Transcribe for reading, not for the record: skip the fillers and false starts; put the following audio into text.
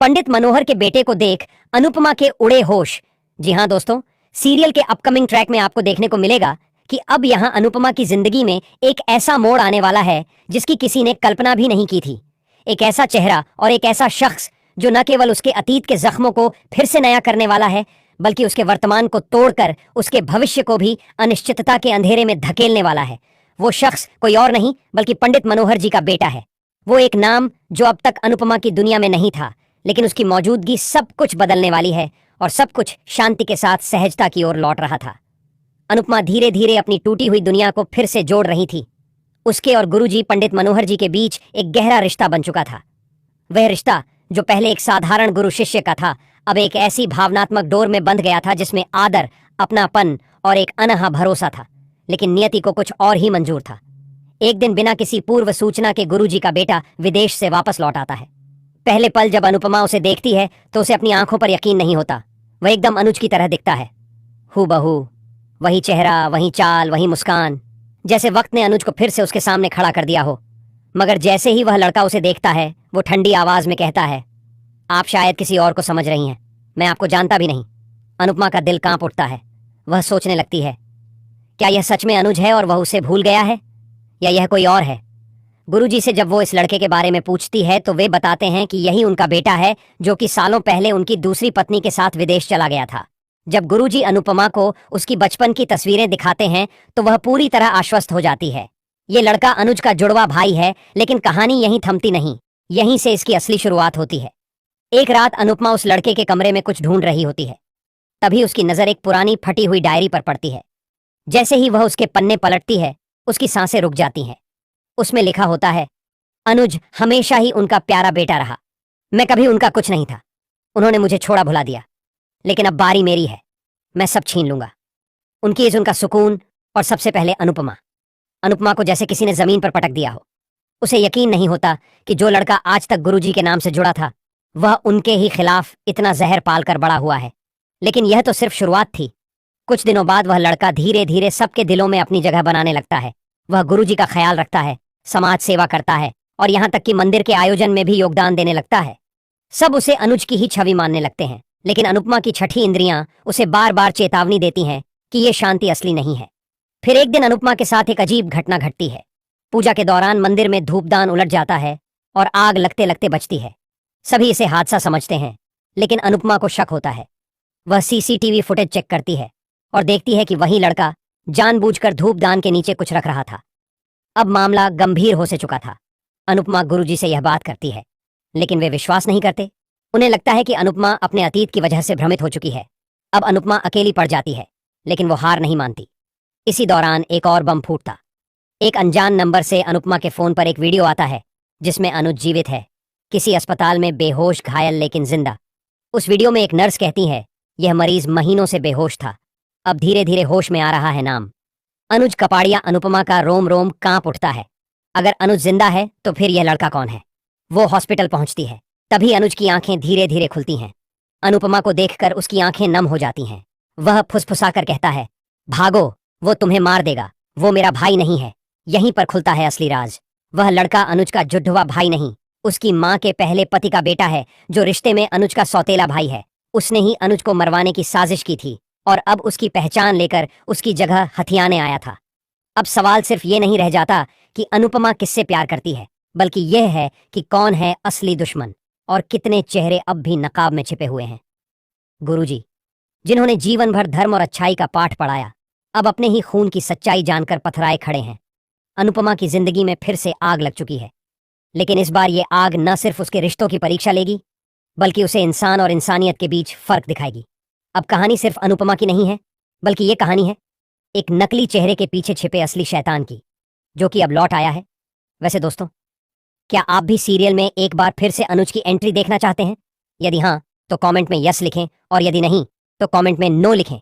पंडित मनोहर के बेटे को देख अनुपमा के उड़े होश। जी हाँ दोस्तों, सीरियल के अपकमिंग ट्रैक में आपको देखने को मिलेगा कि अब यहाँ अनुपमा की जिंदगी में एक ऐसा मोड़ आने वाला है जिसकी किसी ने कल्पना भी नहीं की थी। एक ऐसा चेहरा और एक ऐसा शख्स जो न केवल उसके अतीत के जख्मों को फिर से नया करने वाला है, बल्कि उसके वर्तमान को तोड़कर उसके भविष्य को भी अनिश्चितता के अंधेरे में धकेलने वाला है। वो शख्स कोई और नहीं बल्कि पंडित मनोहर जी का बेटा है। वो एक नाम जो अब तक अनुपमा की दुनिया में नहीं था, लेकिन उसकी मौजूदगी सब कुछ बदलने वाली है और सब कुछ शांति के साथ सहजता की ओर लौट रहा था। अनुपमा धीरे धीरे अपनी टूटी हुई दुनिया को फिर से जोड़ रही थी। उसके और गुरुजी पंडित मनोहर जी के बीच एक गहरा रिश्ता बन चुका था। वह रिश्ता जो पहले एक साधारण गुरु शिष्य का था, अब एक ऐसी भावनात्मक डोर में बंध गया था जिसमें आदर, अपनापन और एक अनहा भरोसा था। लेकिन नियति को कुछ और ही मंजूर था। एक दिन बिना किसी पूर्व सूचना के गुरुजी का बेटा विदेश से वापस लौट आता है। पहले पल जब अनुपमा उसे देखती है तो उसे अपनी आंखों पर यकीन नहीं होता। वह एकदम अनुज की तरह दिखता है, हूबहू, वही चेहरा, वही चाल, वही मुस्कान, जैसे वक्त ने अनुज को फिर से उसके सामने खड़ा कर दिया हो। मगर जैसे ही वह लड़का उसे देखता है, वो ठंडी आवाज में कहता है, आप शायद किसी और को समझ रही हैं, मैं आपको जानता भी नहीं। अनुपमा का दिल कांप उठता है। वह सोचने लगती है, क्या यह सच में अनुज है और वह उसे भूल गया है, या यह कोई और है। गुरुजी से जब वो इस लड़के के बारे में पूछती है तो वे बताते हैं कि यही उनका बेटा है जो कि सालों पहले उनकी दूसरी पत्नी के साथ विदेश चला गया था। जब गुरुजी अनुपमा को उसकी बचपन की तस्वीरें दिखाते हैं तो वह पूरी तरह आश्वस्त हो जाती है। ये लड़का अनुज का जुड़वा भाई है, लेकिन कहानी यहीं थमती नहीं। यहीं से इसकी असली शुरुआत होती है। एक रात अनुपमा उस लड़के के कमरे में कुछ ढूंढ रही होती है। तभी उसकी नजर एक पुरानी फटी हुई डायरी पर पड़ती है। जैसे ही वह उसके पन्ने पलटती है, उसकी सांसें रुक जाती हैं। उसमें लिखा होता है, अनुज हमेशा ही उनका प्यारा बेटा रहा। मैं कभी उनका कुछ नहीं था। उन्होंने मुझे छोड़ा भुला दिया, लेकिन अब बारी मेरी है। मैं सब छीन लूंगा, उनकी इस उनका सुकून, और सबसे पहले अनुपमा। अनुपमा को जैसे किसी ने जमीन पर पटक दिया हो। उसे यकीन नहीं होता कि जो लड़का आज तक गुरुजी के नाम से जुड़ा था, वह उनके ही खिलाफ इतना जहर पालकर बड़ा हुआ है। लेकिन यह तो सिर्फ शुरुआत थी। कुछ दिनों बाद वह लड़का धीरे धीरे सबके दिलों में अपनी जगह बनाने लगता है। वह गुरुजी का ख्याल रखता है, समाज सेवा करता है और यहां तक कि मंदिर के आयोजन में भी योगदान देने लगता है। सब उसे अनुज की ही छवि मानने लगते हैं। लेकिन अनुपमा की छठी इंद्रियां उसे बार बार चेतावनी देती हैं कि यह शांति असली नहीं है। फिर एक दिन अनुपमा के साथ एक अजीब घटना घटती है। पूजा के दौरान मंदिर में धूपदान उलट जाता है और आग लगते लगते बचती है। सभी इसे हादसा समझते हैं, लेकिन अनुपमा को शक होता है। वह सीसीटीवी फुटेज चेक करती है और देखती है कि वही लड़का जानबूझकर धूपदान के नीचे कुछ रख रहा था। अब मामला गंभीर हो से चुका था। अनुपमा गुरुजी से यह बात करती है, लेकिन वे विश्वास नहीं करते। उन्हें लगता है कि अनुपमा अपने अतीत की वजह से भ्रमित हो चुकी है। अब अनुपमा अकेली पड़ जाती है, लेकिन वो हार नहीं मानती। इसी दौरान एक और बम फूटता। एक अनजान नंबर से अनुपमा के फोन पर एक वीडियो आता है जिसमें अनुज जीवित है, किसी अस्पताल में बेहोश, घायल लेकिन जिंदा। उस वीडियो में एक नर्स कहती है, यह मरीज महीनों से बेहोश था, अब धीरे धीरे होश में आ रहा है। नाम अनुज कपाड़िया। अनुपमा का रोम रोम कांप उठता है। अगर अनुज जिंदा है तो फिर यह लड़का कौन है। वो हॉस्पिटल पहुंचती है। तभी अनुज की आंखें धीरे धीरे खुलती हैं। अनुपमा को देखकर उसकी आंखें नम हो जाती हैं। वह फुसफुसाकर कहता है, भागो, वो तुम्हें मार देगा। वो मेरा भाई नहीं है। यहीं पर खुलता है असली राज। वह लड़का अनुज का जुड़वा भाई नहीं, उसकी मां के पहले पति का बेटा है, जो रिश्ते में अनुज का सौतेला भाई है। उसने ही अनुज को मरवाने की साजिश की थी और अब उसकी पहचान लेकर उसकी जगह हथियाने आया था। अब सवाल सिर्फ ये नहीं रह जाता कि अनुपमा किससे प्यार करती है, बल्कि यह है कि कौन है असली दुश्मन और कितने चेहरे अब भी नकाब में छिपे हुए हैं। गुरुजी, जिन्होंने जीवन भर धर्म और अच्छाई का पाठ पढ़ाया, अब अपने ही खून की सच्चाई जानकर पथराए खड़े हैं। अनुपमा की जिंदगी में फिर से आग लग चुकी है, लेकिन इस बार ये आग न सिर्फ उसके रिश्तों की परीक्षा लेगी, बल्कि उसे इंसान और इंसानियत के बीच फर्क दिखाएगी। अब कहानी सिर्फ अनुपमा की नहीं है, बल्कि ये कहानी है एक नकली चेहरे के पीछे छिपे असली शैतान की, जो कि अब लौट आया है। वैसे दोस्तों, क्या आप भी सीरियल में एक बार फिर से अनुज की एंट्री देखना चाहते हैं? यदि हाँ, तो कमेंट में यस लिखें, और यदि नहीं तो कमेंट में नो लिखें।